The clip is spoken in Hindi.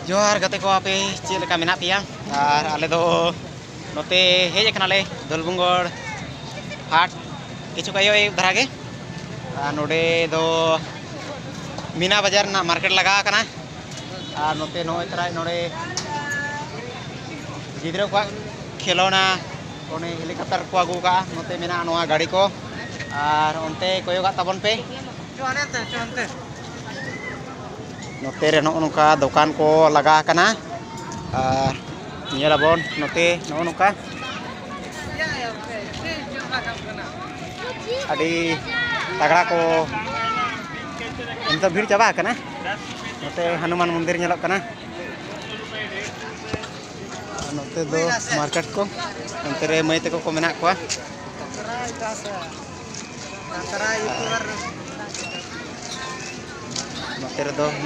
जोहार गते को आपे चेक लेका मेना पिया और आले दो नोते हेज कनाले दलबुंगड़ हाट किछु कयो धरागे नोडे दो मीना बाजार ना मार्केट लगा कना और नोते नोय तरा नोडे गिद्रो को खेलोना ओने हेलीकॉप्टर को आगू का नोते मेना नोआ गाड़ी को और ओनते कोयोगा तबन पे नोते रे नोका दुकान को लगा कना और नियलाबन नोते नोका अड़ी तगड़ा को इंतो भीड़ चाबा कना नोते हनुमान मंदिर नेलक कना नोते दो मार्केट को अंते रे मई तको को मेना को नोते रे दो